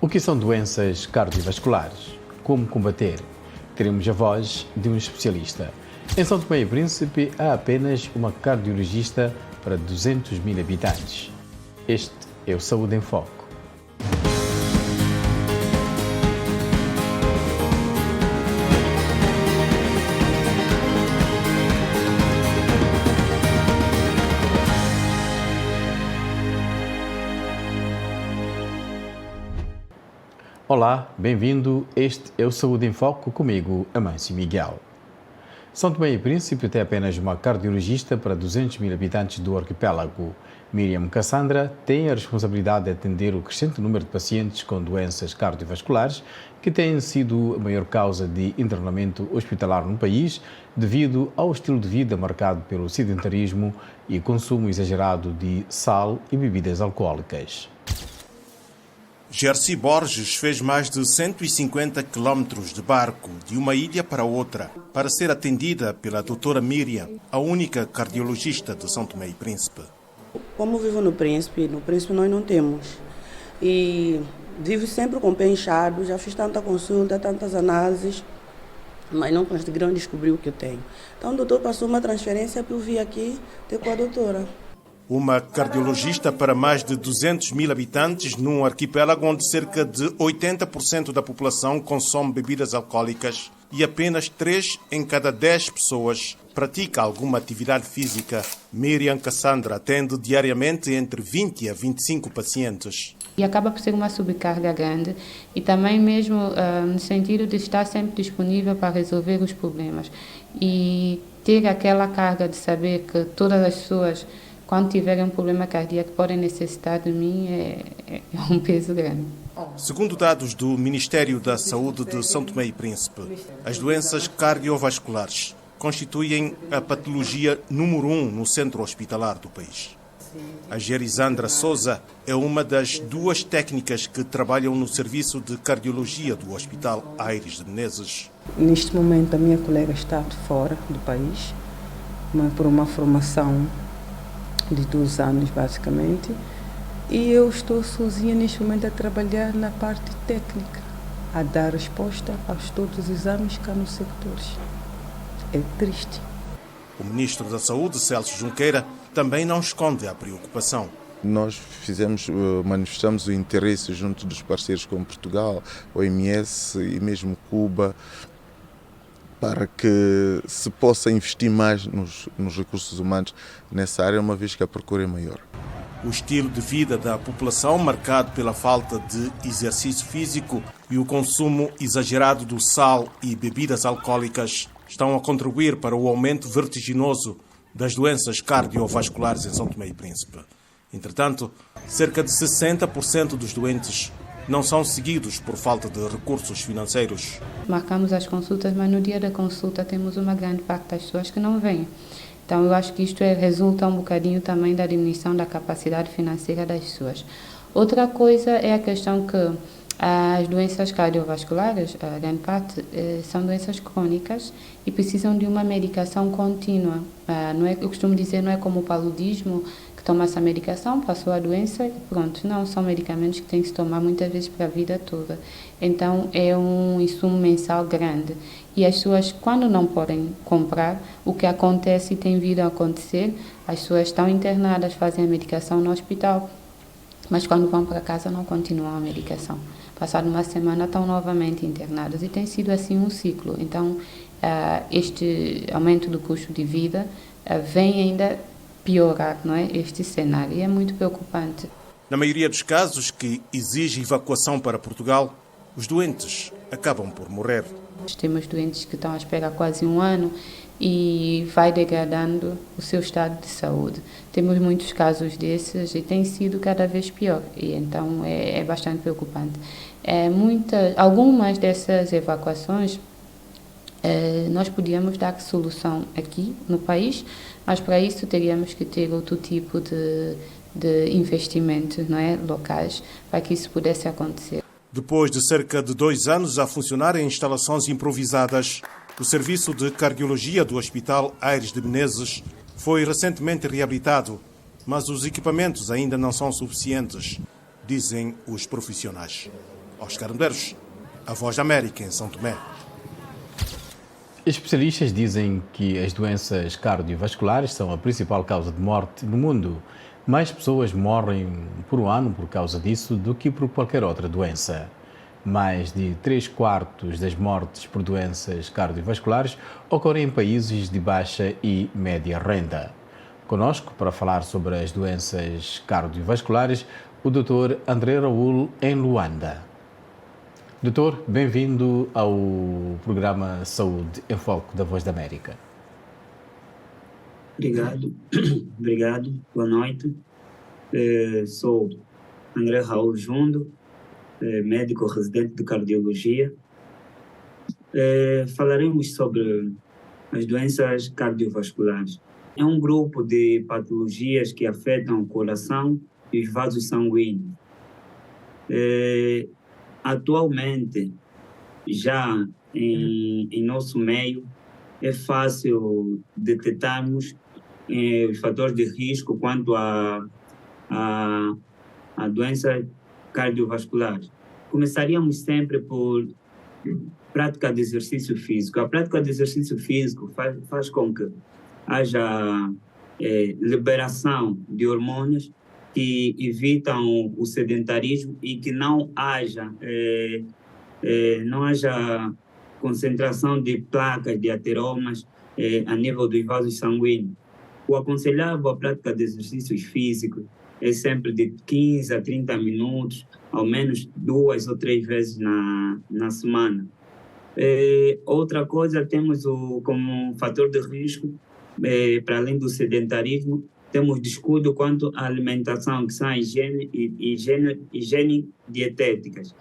O que são doenças cardiovasculares? Como combater? Teremos a voz de um especialista. Em São Tomé e Príncipe há apenas uma cardiologista para 200 mil habitantes. Este é o Saúde em Foco. Olá, bem-vindo. Este é o Saúde em Foco, comigo, Amâncio Miguel. São Tomé e Príncipe tem apenas uma cardiologista para 200 mil habitantes do arquipélago. Miriam Cassandra tem a responsabilidade de atender o crescente número de pacientes com doenças cardiovasculares, que têm sido a maior causa de internamento hospitalar no país, devido ao estilo de vida marcado pelo sedentarismo e consumo exagerado de sal e bebidas alcoólicas. Gersi Borges fez mais de 150 quilómetros de barco de uma ilha para outra para ser atendida pela doutora Miriam, a única cardiologista de São Tomé e Príncipe. Como vivo no Príncipe nós não temos. E vivo sempre com o pé inchado, já fiz tanta consulta, tantas análises, mas não conseguiram descobrir o que eu tenho. Então o doutor passou uma transferência para eu vir aqui ter com a doutora. Uma cardiologista para mais de 200 mil habitantes num arquipélago onde cerca de 80% da população consome bebidas alcoólicas e apenas 3 em cada 10 pessoas pratica alguma atividade física. Miriam Cassandra atende diariamente entre 20 a 25 pacientes. E acaba por ser uma sobrecarga grande e também mesmo no sentido de estar sempre disponível para resolver os problemas. E ter aquela carga de saber que todas as pessoas, quando tiverem um problema cardíaco, podem necessitar de mim, é um peso grande. Segundo dados do Ministério da Saúde de São Tomé e Príncipe, as doenças cardiovasculares constituem a patologia número 1 no centro hospitalar do país. A Gerisandra Souza é uma das 2 técnicas que trabalham no serviço de cardiologia do Hospital Aires de Menezes. Neste momento, a minha colega está fora do país, por uma formação de 2 anos, basicamente, e eu estou sozinha neste momento a trabalhar na parte técnica, a dar resposta aos todos os exames cá nos sectores. É triste. O Ministro da Saúde, Celso Junqueira, também não esconde a preocupação. Nós manifestamos o interesse junto dos parceiros como Portugal, OMS e mesmo Cuba, para que se possa investir mais nos recursos humanos nessa área, uma vez que a procura é maior. O estilo de vida da população, marcado pela falta de exercício físico e o consumo exagerado do sal e bebidas alcoólicas, estão a contribuir para o aumento vertiginoso das doenças cardiovasculares em São Tomé e Príncipe. Entretanto, cerca de 60% dos doentes não são seguidos por falta de recursos financeiros. Marcamos as consultas, mas no dia da consulta temos uma grande parte das pessoas que não vêm. Então eu acho que isto resulta um bocadinho também da diminuição da capacidade financeira das pessoas. Outra coisa é a questão que as doenças cardiovasculares, a grande parte, são doenças crônicas e precisam de uma medicação contínua. Eu costumo dizer, não é como o paludismo, que toma essa medicação, passou a doença e pronto. Não, são medicamentos que tem que se tomar muitas vezes para a vida toda. Então é um insumo mensal grande. E as pessoas, quando não podem comprar, o que acontece e tem vindo a acontecer, as pessoas estão internadas, fazem a medicação no hospital, mas quando vão para casa não continuam a medicação. Passado uma semana estão novamente internadas e tem sido assim um ciclo. Então, este aumento do custo de vida vem ainda piorar, não é, este cenário e é muito preocupante. Na maioria dos casos que exige evacuação para Portugal, os doentes acabam por morrer. Temos doentes que estão à espera há quase 1 ano e vai degradando o seu estado de saúde. Temos muitos casos desses e tem sido cada vez pior, e então é bastante preocupante. Algumas dessas evacuações nós podíamos dar solução aqui no país, mas para isso teríamos que ter outro tipo de investimentos, não é, locais, para que isso pudesse acontecer. Depois de cerca de 2 anos a funcionar em instalações improvisadas, o serviço de cardiologia do Hospital Aires de Menezes foi recentemente reabilitado, mas os equipamentos ainda não são suficientes, dizem os profissionais. Oscar Medeiros, a Voz da América em São Tomé. Especialistas dizem que as doenças cardiovasculares são a principal causa de morte no mundo. Mais pessoas morrem por ano por causa disso do que por qualquer outra doença. Mais de 3/4 das mortes por doenças cardiovasculares ocorrem em países de baixa e média renda. Conosco, para falar sobre as doenças cardiovasculares, o Dr. André Raul, em Luanda. Doutor, bem-vindo ao programa Saúde em Foco da Voz da América. Obrigado, boa noite. Sou André Raul Jundo, médico residente de cardiologia. Falaremos sobre as doenças cardiovasculares. É um grupo de patologias que afetam o coração e os vasos sanguíneos. Atualmente, já em nosso meio, é fácil detectarmos os fatores de risco quanto a doenças cardiovasculares. Começaríamos sempre por prática de exercício físico. A prática de exercício físico faz com que haja liberação de hormônios que evitam o sedentarismo e que não haja concentração de placas, de ateromas a nível dos vasos sanguíneos. O aconselhável à prática de exercícios físicos é sempre de 15 a 30 minutos, ao menos 2 ou 3 vezes na semana. Outra coisa, temos como fator de risco, para além do sedentarismo, temos descuido quanto à alimentação, que são a higiene dietéticas.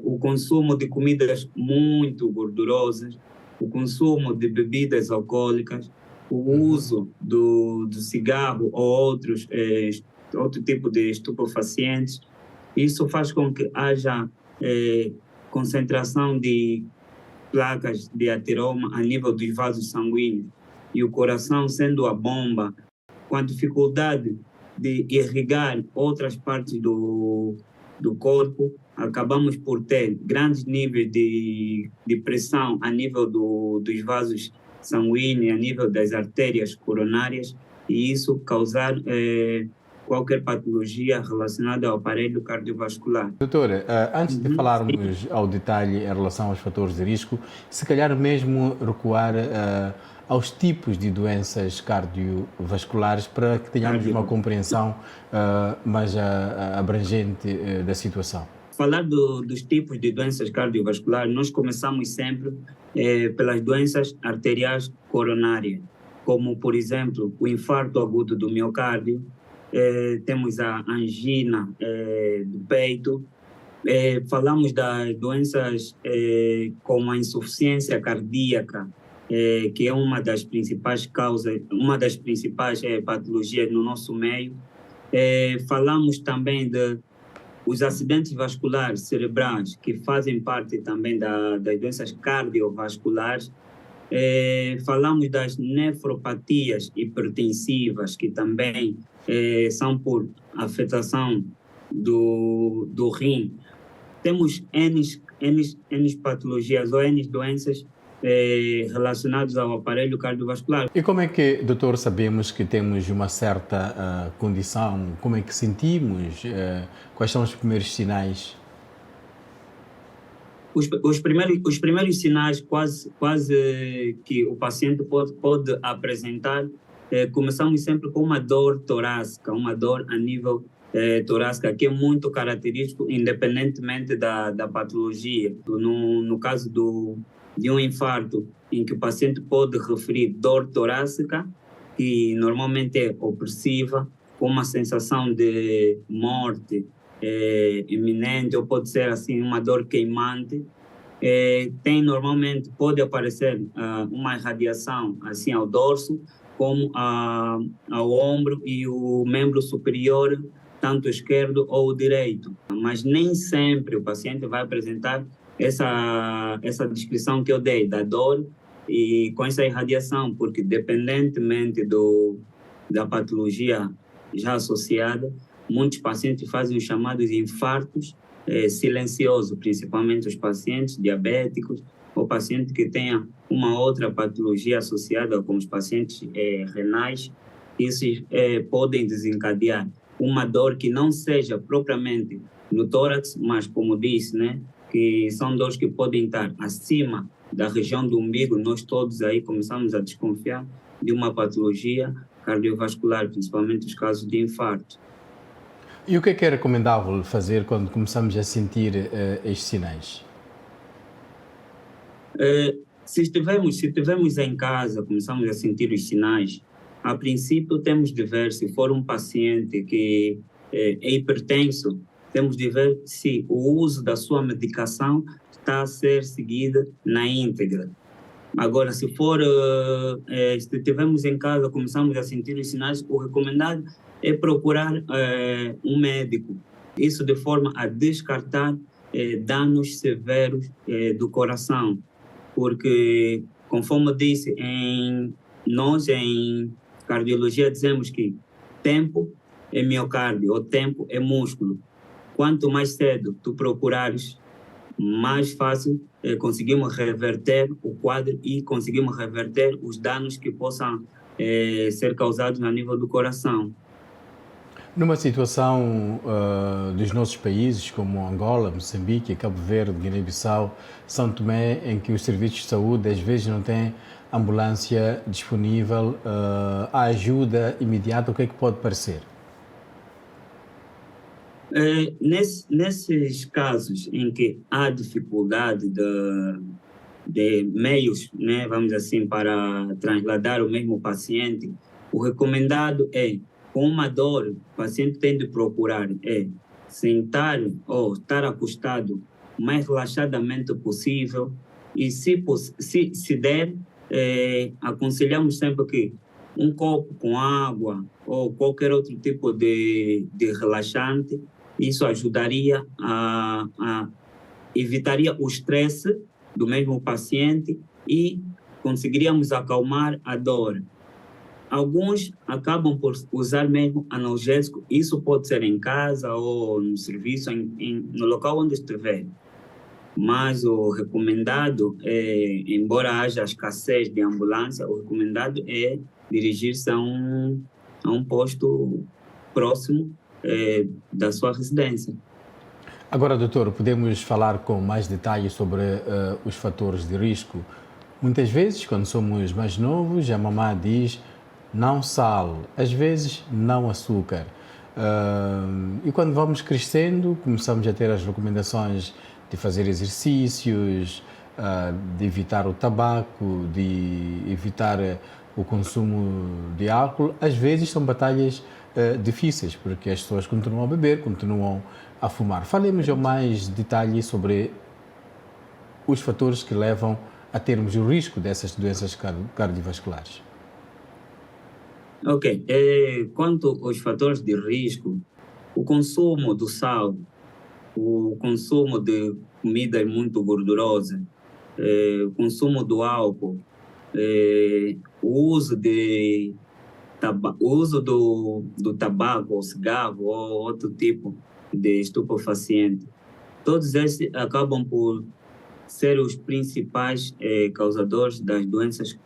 O consumo de comidas muito gordurosas, o consumo de bebidas alcoólicas, o uso do cigarro ou outro tipo de estupefacientes. Isso faz com que haja concentração de placas de ateroma a nível dos vasos sanguíneos. E o coração, sendo a bomba, com a dificuldade de irrigar outras partes do corpo, acabamos por ter grandes níveis de pressão a nível dos vasos sanguíneos, a nível das artérias coronárias, e isso causar qualquer patologia relacionada ao aparelho cardiovascular. Doutor, antes de falarmos ao detalhe em relação aos fatores de risco, se calhar mesmo recuar aos tipos de doenças cardiovasculares para que tenhamos uma compreensão mais abrangente da situação. Falar dos tipos de doenças cardiovasculares, nós começamos sempre pelas doenças arteriais coronárias, como, por exemplo, o infarto agudo do miocárdio, temos a angina do peito, falamos das doenças como a insuficiência cardíaca, que é uma das principais causas, uma das principais patologias no nosso meio. Falamos também os acidentes vasculares cerebrais, que fazem parte também das doenças cardiovasculares. Falamos das nefropatias hipertensivas, que também são por afetação do rim. Temos N patologias ou N doenças relacionadas ao aparelho cardiovascular. E como é que, doutor, sabemos que temos uma certa condição? Como é que sentimos? Quais são os primeiros sinais? Os primeiros sinais quase que o paciente pode apresentar, começamos sempre com uma dor torácica, uma dor a nível torácica, que é muito característico independentemente da patologia. No caso de um infarto, em que o paciente pode referir dor torácica, que normalmente é opressiva, com uma sensação de morte iminente, ou pode ser assim uma dor queimante. Pode aparecer uma irradiação assim ao dorso, como ao ombro e o membro superior, tanto esquerdo ou direito. Mas nem sempre o paciente vai apresentar essa descrição que eu dei da dor e com essa irradiação, porque dependentemente da patologia já associada, muitos pacientes fazem os chamados infartos silencioso, principalmente os pacientes diabéticos ou pacientes que tenham uma outra patologia associada, como os pacientes renais. Esses podem desencadear uma dor que não seja propriamente no tórax, mas, como disse, né, que são dores que podem estar acima da região do umbigo. Nós todos aí começamos a desconfiar de uma patologia cardiovascular, principalmente os casos de infarto. E o que é recomendável fazer quando começamos a sentir estes sinais? Se estivermos em casa, começamos a sentir os sinais, a princípio temos de ver, se for um paciente que é hipertenso, temos de ver se o uso da sua medicação está a ser seguida na íntegra. Agora, se estivermos em casa, começamos a sentir os sinais, o recomendado é procurar um médico. Isso de forma a descartar danos severos do coração. Porque, conforme eu disse, nós em cardiologia dizemos que tempo é miocárdio, ou tempo é músculo. Quanto mais cedo tu procurares, mais fácil conseguimos reverter o quadro e conseguimos reverter os danos que possam ser causados a nível do coração. Numa situação dos nossos países, como Angola, Moçambique, Cabo Verde, Guiné-Bissau, São Tomé, em que os serviços de saúde às vezes não têm ambulância disponível, a ajuda imediata, o que é que pode parecer? Nesses casos em que há dificuldade de meios, né, vamos assim, para trasladar o mesmo paciente, o recomendado é, com uma dor, o paciente tem de procurar sentar ou estar acostado o mais relaxadamente possível e, se der, aconselhamos sempre que um copo com água ou qualquer outro tipo de relaxante, isso ajudaria evitaria o estresse do mesmo paciente e conseguiríamos acalmar a dor. Alguns acabam por usar mesmo analgésico, isso pode ser em casa ou no serviço, no local onde estiver. Mas o recomendado, embora haja escassez de ambulância, o recomendado é dirigir-se a um posto próximo da sua residência. Agora, doutor, podemos falar com mais detalhes sobre os fatores de risco? Muitas vezes, quando somos mais novos, a mamã diz não sal, às vezes não açúcar. E quando vamos crescendo, começamos a ter as recomendações de fazer exercícios, de evitar o tabaco, de evitar o consumo de álcool. Às vezes são batalhas difíceis, porque as pessoas continuam a beber, continuam a fumar. Falemos mais detalhes sobre os fatores que levam a termos o risco dessas doenças cardiovasculares. Ok. Quanto aos fatores de risco, o consumo do sal, o consumo de comidas muito gordurosas, o consumo do álcool, o uso do tabaco ou cigarro ou outro tipo de estupefaciente, todos esses acabam por ser os principais causadores das doenças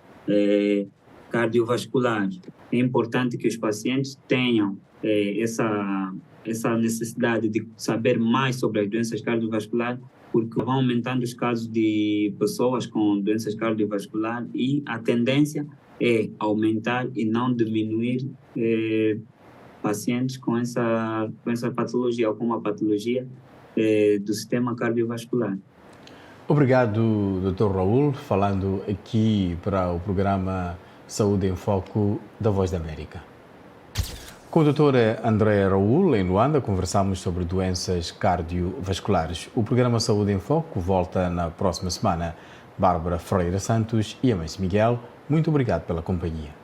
cardiovasculares. É importante que os pacientes tenham essa necessidade de saber mais sobre as doenças cardiovasculares, porque vão aumentando os casos de pessoas com doenças cardiovasculares e a tendência é aumentar e não diminuir pacientes com essa patologia ou com uma patologia do sistema cardiovascular. Obrigado, Dr. Raul, falando aqui para o programa Saúde em Foco da Voz da América. Com o Dr. André Raul, em Luanda, conversamos sobre doenças cardiovasculares. O programa Saúde em Foco volta na próxima semana. Bárbara Freire Santos e Amâncio Miguel, muito obrigado pela companhia.